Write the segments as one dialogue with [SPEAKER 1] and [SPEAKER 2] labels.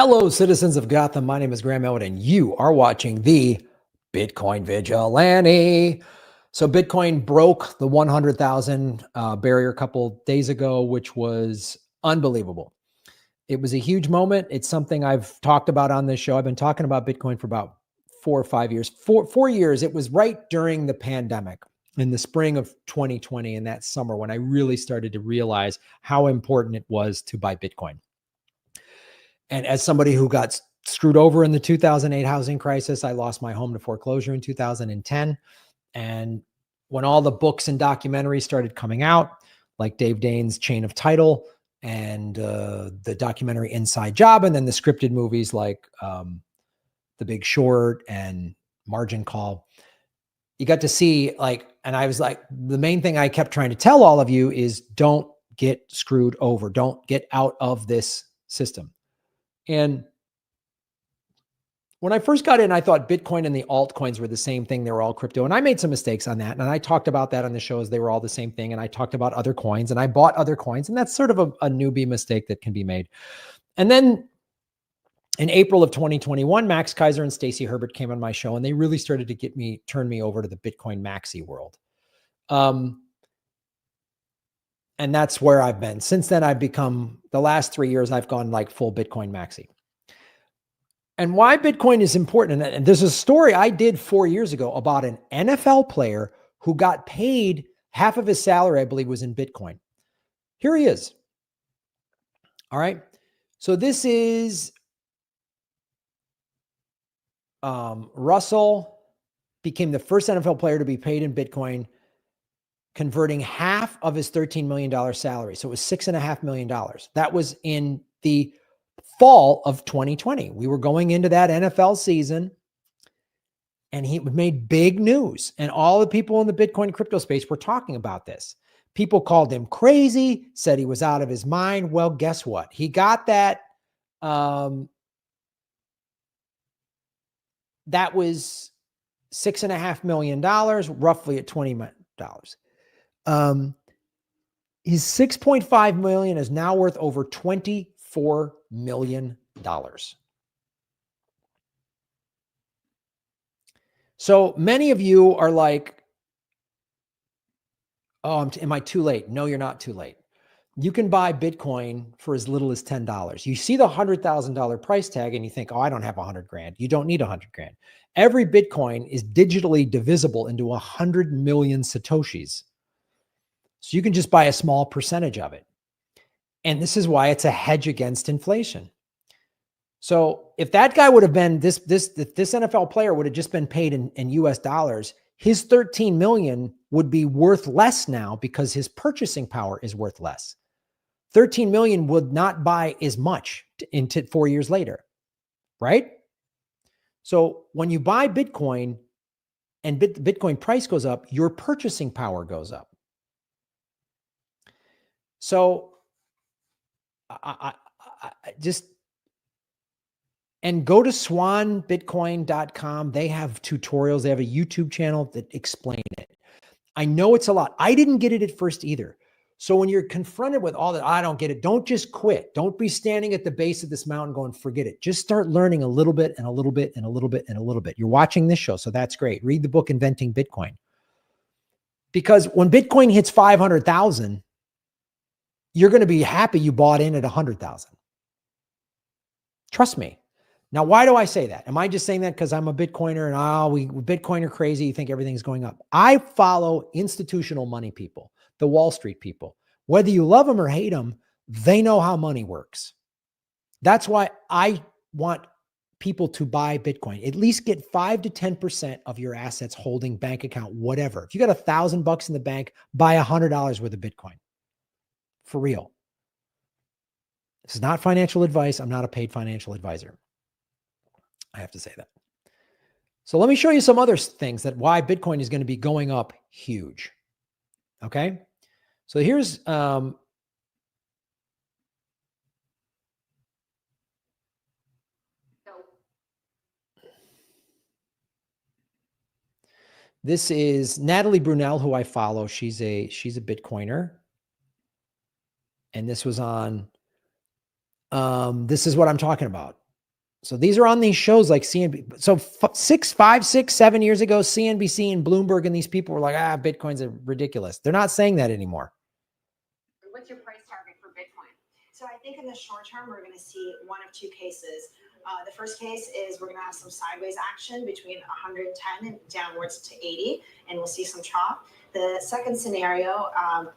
[SPEAKER 1] Hello, citizens of Gotham. My name is Graham Elwood, and you are watching the Bitcoin Vigilante. So Bitcoin broke the 100,000 barrier a couple days ago, which was unbelievable. It was a huge moment. It's something I've talked about on this show. I've been talking about Bitcoin for about 4 or 5 years. Four years. It was right during the pandemic in the spring of 2020, in that summer, when I really started to realize how important it was to buy Bitcoin. And as somebody who got screwed over in the 2008 housing crisis, I lost my home to foreclosure in 2010. And when all the books and documentaries started coming out, like Dave Dane's Chain of Title and the documentary Inside Job, and then the scripted movies like The Big Short and Margin Call, you got to see and I was like, the main thing I kept trying to tell all of you is don't get screwed over. Don't get out of this system. And when I first got in, I thought Bitcoin and the altcoins were the same thing. They were all crypto. And I made some mistakes on that. And I talked about that on the shows. They were all the same thing. And I talked about other coins and I bought other coins. And that's sort of a newbie mistake that can be made. And then in April of 2021, Max Kaiser and Stacey Herbert came on my show and they really started to turn me over to the Bitcoin maxi world. And that's where I've been. Since then, the last 3 years, I've gone like full Bitcoin maxi. And why Bitcoin is important, and there's a story I did 4 years ago about an NFL player who got paid half of his salary, I believe, was in Bitcoin. Here he is. All right. So this is Russell became the first NFL player to be paid in Bitcoin, converting half of his $13 million salary. So it was $6.5 million. That was in the fall of 2020. We were going into that NFL season and he made big news. And all the people in the Bitcoin crypto space were talking about this. People called him crazy, said he was out of his mind. Well, guess what? He got that. That was $6.5 million, roughly at $20 million. His 6.5 million is now worth over $24 million. So many of you are like, oh, am I too late? No, you're not too late. You can buy Bitcoin for as little as $10. You see the $100,000 price tag and you think, oh, I don't have 100 grand. You don't need 100 grand. Every Bitcoin is digitally divisible into 100 million Satoshis. So you can just buy a small percentage of it. And this is why it's a hedge against inflation. So if that guy would have been this NFL player would have just been paid in US dollars, his 13 million would be worth less now because his purchasing power is worth less. 13 million would not buy as much into 4 years later, right? So when you buy Bitcoin and Bitcoin price goes up, your purchasing power goes up. So I just, and go to swanbitcoin.com. They have tutorials. They have a YouTube channel that explain it. I know it's a lot. I didn't get it at first either. So when you're confronted with all that, I don't get it. Don't just quit. Don't be standing at the base of this mountain going, forget it. Just start learning a little bit and a little bit and a little bit and a little bit. You're watching this show, so that's great. Read the book, Inventing Bitcoin. Because when Bitcoin hits 500,000, you're going to be happy you bought in at 100,000. Trust me. Now, why do I say that? Am I just saying that because I'm a Bitcoiner and we Bitcoin are crazy, you think everything's going up? I follow institutional money people, the Wall Street people. Whether you love them or hate them, they know how money works. That's why I want people to buy Bitcoin. At least get 5 to 10% of your assets holding, bank account, whatever. If you got $1,000 in the bank, buy $100 worth of Bitcoin. For real. This is not financial advice. I'm not a paid financial advisor. I have to say that. So let me show you some other things that why Bitcoin is going to be going up huge. Okay. So here's, this is Natalie Brunell, who I follow. She's a Bitcoiner. And this was on, this is what I'm talking about. So these are on these shows like CNBC. So 5, 6, 7 years ago, CNBC and Bloomberg and these people were like, Bitcoin's ridiculous. They're not saying that anymore.
[SPEAKER 2] What's your price target for Bitcoin?
[SPEAKER 3] So I think in the short term, we're going to see one of two cases. The first case is we're going to have some sideways action between 110 and downwards to 80, and we'll see some chop. The second scenario,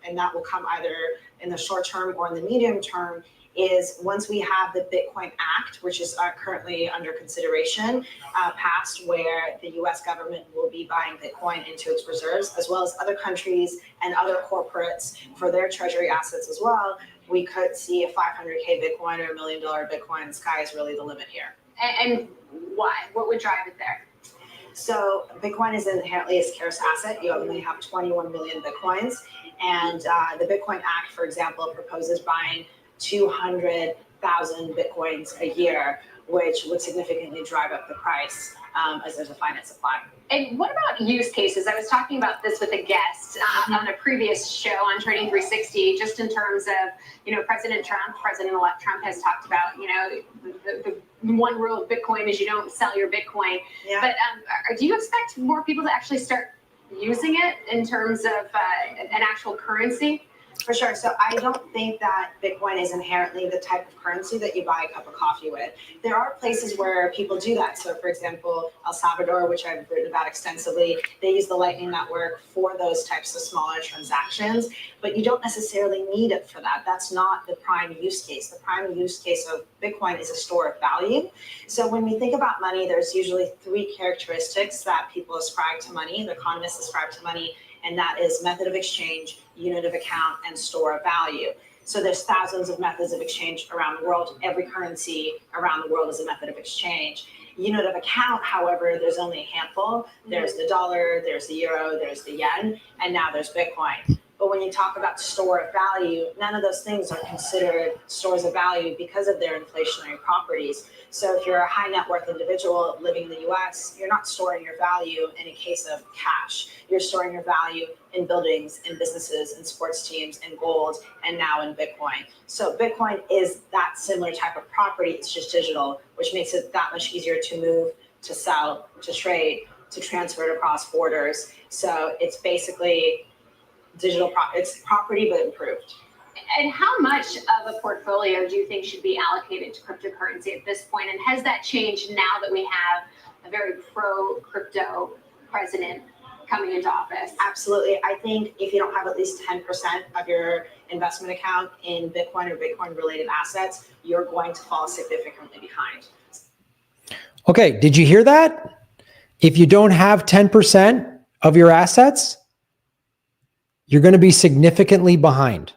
[SPEAKER 3] and that will come either in the short term or in the medium term, is once we have the Bitcoin Act, which is currently under consideration, passed, where the US government will be buying Bitcoin into its reserves, as well as other countries and other corporates for their treasury assets as well, we could see a 500K Bitcoin or $1 million Bitcoin. The sky is really the limit here.
[SPEAKER 2] And why? What would drive it there?
[SPEAKER 3] So Bitcoin is inherently a scarce asset. You only have 21 million Bitcoins. And the Bitcoin Act, for example, proposes buying 200,000 Bitcoins a year, which would significantly drive up the price as there's a finite supply.
[SPEAKER 2] And what about use cases? I was talking about this with a guest on a previous show on Trading 360, just in terms of, President-elect Trump has talked about, the one rule of Bitcoin is you don't sell your Bitcoin.
[SPEAKER 3] Yeah.
[SPEAKER 2] But do you expect more people to actually start using it in terms of an actual currency?
[SPEAKER 3] For sure. So I don't think that Bitcoin is inherently the type of currency that you buy a cup of coffee with. There are places where people do that. So for example, El Salvador, which I've written about extensively, they use the Lightning Network for those types of smaller transactions, but you don't necessarily need it for that. That's not the prime use case. The prime use case of Bitcoin is a store of value. So when we think about money, there's usually three characteristics that people ascribe to money, the economists ascribe to money, and that is method of exchange, unit of account, and store of value. So there's thousands of methods of exchange around the world. Every currency around the world is a method of exchange. Unit of account, however, there's only a handful. There's the dollar, there's the euro, there's the yen, and now there's Bitcoin. But when you talk about store of value, none of those things are considered stores of value because of their inflationary properties. So if you're a high net worth individual living in the US, you're not storing your value in a case of cash. You're storing your value in buildings, in businesses, in sports teams, in gold, and now in Bitcoin. So Bitcoin is that similar type of property. It's just digital, which makes it that much easier to move, to sell, to trade, to transfer it across borders. So it's basically digital it's property but improved.
[SPEAKER 2] And how much of a portfolio do you think should be allocated to cryptocurrency at this point? And has that changed now that we have a very pro-crypto president coming into office?
[SPEAKER 3] Absolutely. I think if you don't have at least 10% of your investment account in Bitcoin or Bitcoin-related assets, you're going to fall significantly behind.
[SPEAKER 1] Okay, did you hear that? If you don't have 10% of your assets, you're going to be significantly behind.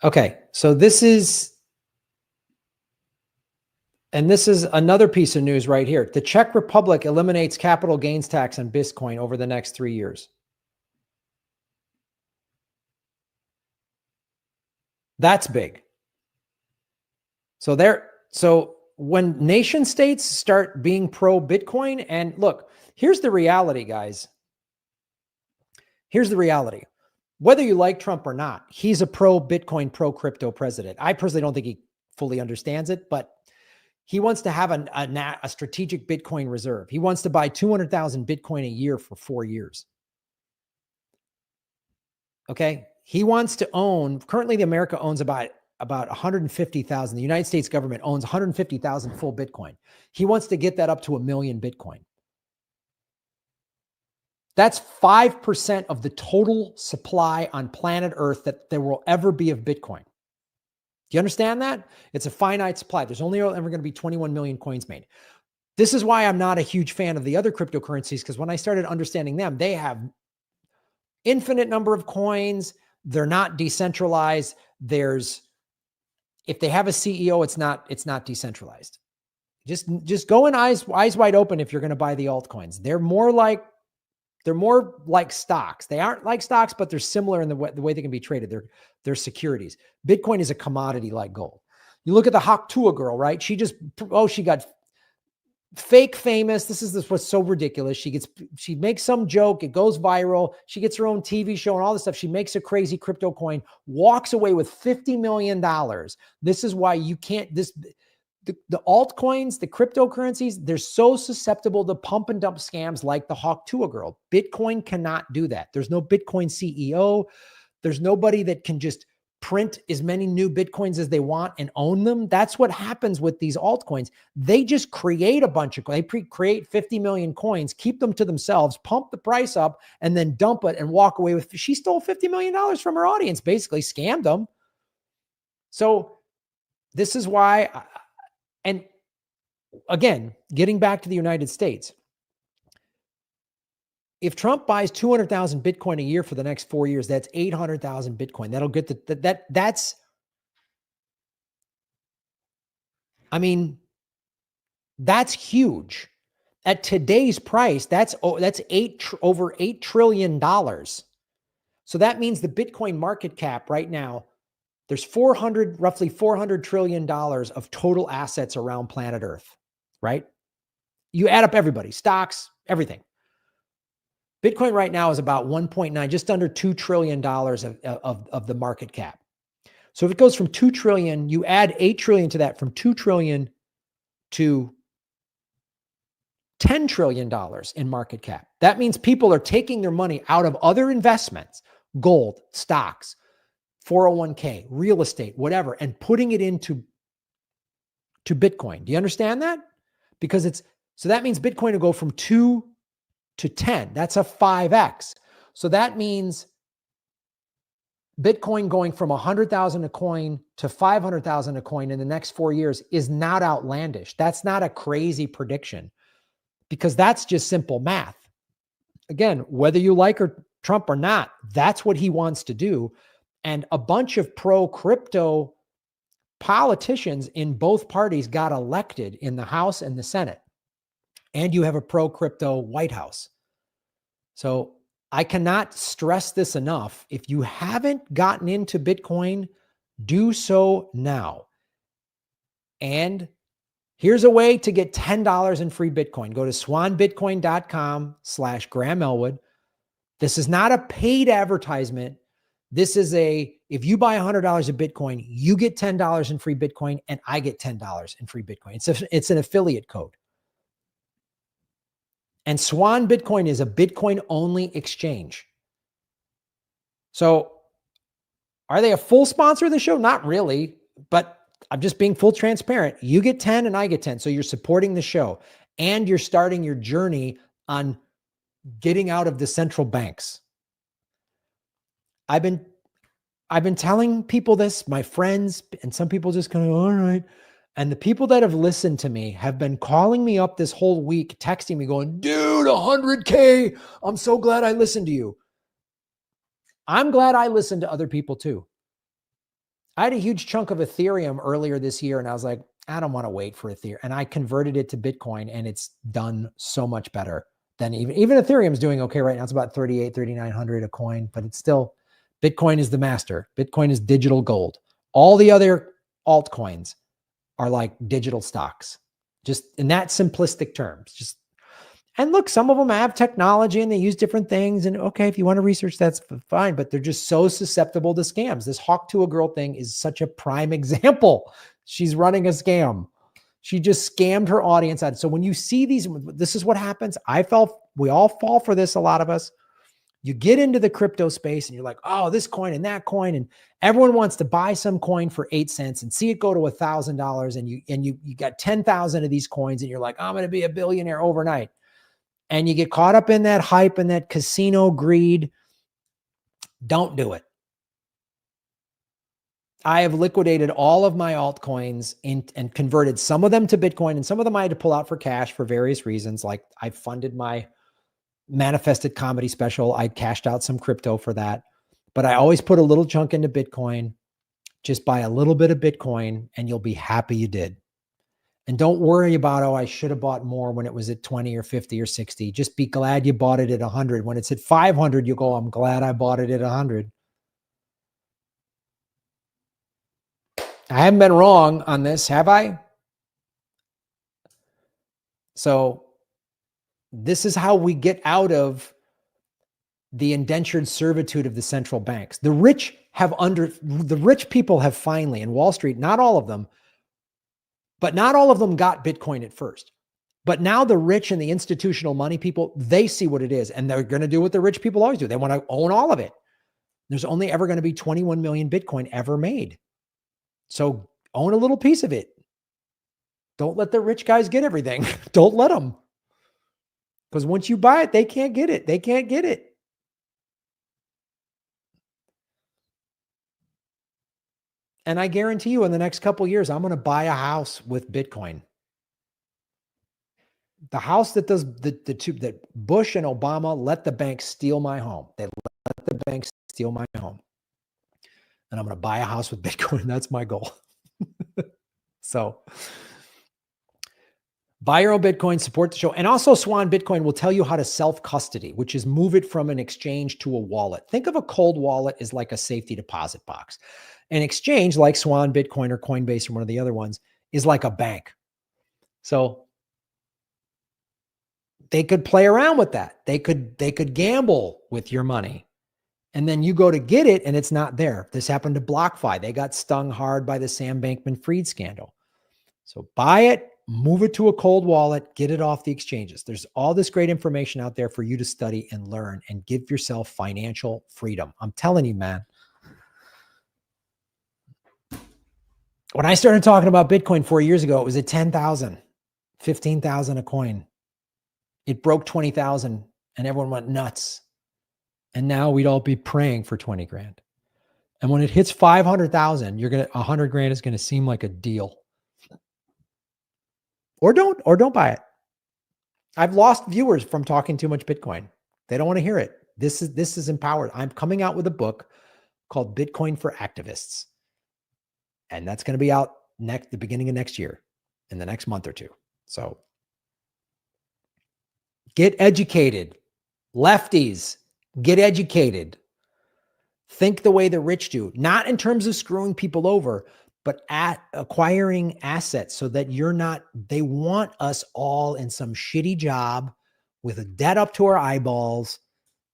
[SPEAKER 1] Okay, so this is another piece of news right here. The Czech Republic eliminates capital gains tax on Bitcoin over the next 3 years. That's big. So when nation states start being pro Bitcoin, and look, here's the reality, guys. Here's the reality. Whether you like Trump or not, he's a pro Bitcoin, pro crypto president. I personally don't think he fully understands it, but he wants to have a strategic Bitcoin reserve. He wants to buy 200,000 Bitcoin a year for 4 years. Okay. He wants to own, currently the America owns about 150,000. The United States government owns 150,000 full Bitcoin. He wants to get that up to 1 million Bitcoin. That's 5% of the total supply on planet Earth that there will ever be of Bitcoin. Do you understand that? It's a finite supply. There's only ever going to be 21 million coins made. This is why I'm not a huge fan of the other cryptocurrencies, because when I started understanding them, they have infinite number of coins. They're not decentralized. If they have a CEO, it's not decentralized. Just go in eyes wide open if you're going to buy the altcoins. They're more like stocks. They aren't like stocks, but they're similar in the way they can be traded. They're securities. Bitcoin is a commodity like gold. You look at the Haktua girl, right? She got fake famous. This is what's so ridiculous. She makes some joke. It goes viral. She gets her own TV show and all this stuff. She makes a crazy crypto coin, walks away with $50 million. This is why you can't, the altcoins, the cryptocurrencies, they're so susceptible to pump and dump scams like the Hawk Tuah girl. Bitcoin cannot do that. There's no Bitcoin CEO. There's nobody that can just print as many new Bitcoins as they want and own them. That's what happens with these altcoins. They just create a bunch of, they create 50 million coins, keep them to themselves, pump the price up, and then dump it and walk away with, she stole $50 million from her audience, basically scammed them. So this is why, and again, getting back to the United States, if Trump buys 200,000 Bitcoin a year for the next 4 years, that's 800,000 Bitcoin. That'll get that's, I mean, that's huge. At today's price, that's over $8 trillion. So that means the Bitcoin market cap right now, there's roughly $400 trillion of total assets around planet Earth, right? You add up everybody, stocks, everything. Bitcoin right now is about 1.9, just under $2 trillion of the market cap. So if it goes from 2 trillion, you add 8 trillion to that, from 2 trillion to $10 trillion in market cap. That means people are taking their money out of other investments, gold, stocks, 401k, real estate, whatever, and putting it into Bitcoin. Do you understand that? Because so that means Bitcoin will go from 2 to 10. That's a 5x. So that means Bitcoin going from 100,000 a coin to 500,000 a coin in the next 4 years is not outlandish. That's not a crazy prediction, because that's just simple math. Again, whether you like Trump or not, that's what he wants to do. And a bunch of pro-crypto politicians in both parties got elected in the House and the Senate. And you have a pro-crypto White House. So I cannot stress this enough. If you haven't gotten into Bitcoin, do so now. And here's a way to get $10 in free Bitcoin. Go to swanbitcoin.com/Graham Elwood. This is not a paid advertisement. This is if you buy $100 of Bitcoin, you get $10 in free Bitcoin, and I get $10 in free Bitcoin. It's an affiliate code. And Swan Bitcoin is a Bitcoin-only exchange. So are they a full sponsor of the show? Not really, but I'm just being full transparent. You get 10 and I get 10. So you're supporting the show, and you're starting your journey on getting out of the central banks. I've been telling people this, my friends, and some people just kind of, all right. And the people that have listened to me have been calling me up this whole week, texting me going, dude, 100K. I'm so glad I listened to you. I'm glad I listened to other people too. I had a huge chunk of Ethereum earlier this year, and I was like, I don't want to wait for Ethereum. And I converted it to Bitcoin, and it's done so much better than even Ethereum's doing okay right now. It's about 3,900 a coin, but it's still, Bitcoin is the master. Bitcoin is digital gold. All the other altcoins are like digital stocks, just in that simplistic terms. And look, some of them have technology and they use different things. And okay, if you want to research, that's fine, but they're just so susceptible to scams. This Hawk Tuah girl thing is such a prime example. She's running a scam. She just scammed her audience out. So when you see these, this is what happens. We all fall for this, a lot of us. You get into the crypto space and you're like, oh, this coin and that coin. And everyone wants to buy some coin for 8 cents and see it go to $1,000. And you got 10,000 of these coins and you're like, I'm going to be a billionaire overnight. And you get caught up in that hype and that casino greed. Don't do it. I have liquidated all of my altcoins and converted some of them to Bitcoin, and some of them I had to pull out for cash for various reasons. Like I funded my manifested comedy special. I cashed out some crypto for that, but I always put a little chunk into Bitcoin. Just buy a little bit of Bitcoin and you'll be happy you did. And don't worry about, oh, I should have bought more when it was at 20 or 50 or 60. Just be glad you bought it at 100. When it's at 500, you go, I'm glad I bought it at 100. I haven't been wrong on this, have I? So this is how we get out of the indentured servitude of the central banks. The rich people have finally, and Wall Street, not all of them, But not all of them got Bitcoin at first. But now the rich and the institutional money people, they see what it is, and they're going to do what the rich people always do. They want to own all of it. There's only ever going to be 21 million Bitcoin ever made. So own a little piece of it. Don't let the rich guys get everything. Don't let them. Because once you buy it, they can't get it. They can't get it. And I guarantee you in the next couple of years, I'm going to buy a house with Bitcoin. The house that does that Bush and Obama let the banks steal my home. They let the banks steal my home. And I'm going to buy a house with Bitcoin. That's my goal. So buy your own Bitcoin, support the show. And also Swan Bitcoin will tell you how to self-custody, which is move it from an exchange to a wallet. Think of a cold wallet as like a safety deposit box. An exchange like Swan Bitcoin or Coinbase or one of the other ones is like a bank. So they could play around with that. They could gamble with your money. And then you go to get it and it's not there. This happened to BlockFi. They got stung hard by the Sam Bankman-Fried scandal. So buy it, move it to a cold wallet, get it off the exchanges. There's all this great information out there for you to study and learn and give yourself financial freedom. I'm telling you, man. When I started talking about Bitcoin 4 years ago, it was at 10,000, 15,000 a coin. It broke 20,000 and everyone went nuts. And now we'd all be praying for 20 grand. And when it hits 500,000, 100 grand is going to seem like a deal. Or don't buy it. I've lost viewers from talking too much Bitcoin. They don't want to hear it. This is empowered. I'm coming out with a book called Bitcoin for Activists. And that's going to be out the beginning of next year, in the next month or two. So get educated. Lefties, get educated. Think the way the rich do, not in terms of screwing people over, but at acquiring assets so that they want us all in some shitty job with a debt up to our eyeballs,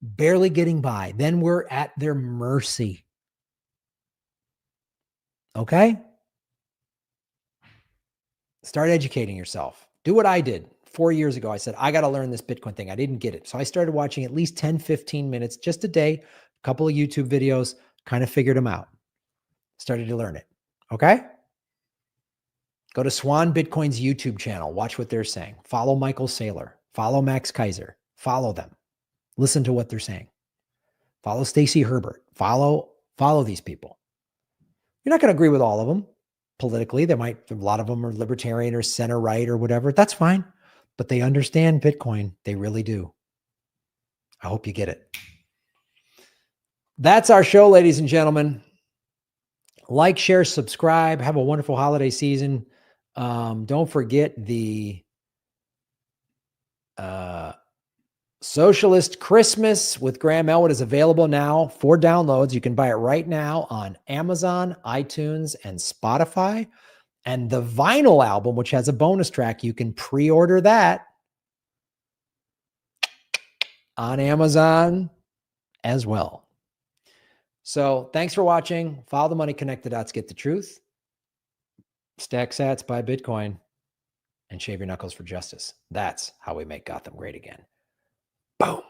[SPEAKER 1] barely getting by. Then we're at their mercy. Okay? Start educating yourself. Do what I did 4 years ago. I said, I got to learn this Bitcoin thing. I didn't get it. So I started watching at least 10, 15 minutes just a day, a couple of YouTube videos, kind of figured them out. Started to learn it. Okay? Go to Swan Bitcoin's YouTube channel. Watch what they're saying. Follow Michael Saylor. Follow Max Kaiser. Follow them. Listen to what they're saying. Follow Stacy Herbert. Follow these people. You're not going to agree with all of them politically. A lot of them are libertarian or center right or whatever. That's fine. But they understand Bitcoin. They really do. I hope you get it. That's our show, ladies and gentlemen. Like, share, subscribe. Have a wonderful holiday season. Don't forget the Socialist Christmas with Graham Elwood is available now for downloads. You can buy it right now on Amazon, iTunes, and Spotify. And the vinyl album, which has a bonus track, you can pre-order that on Amazon as well. So thanks for watching. Follow the money, connect the dots, get the truth. Stack sats, buy Bitcoin, and shave your knuckles for justice. That's how we make Gotham great again. Boom.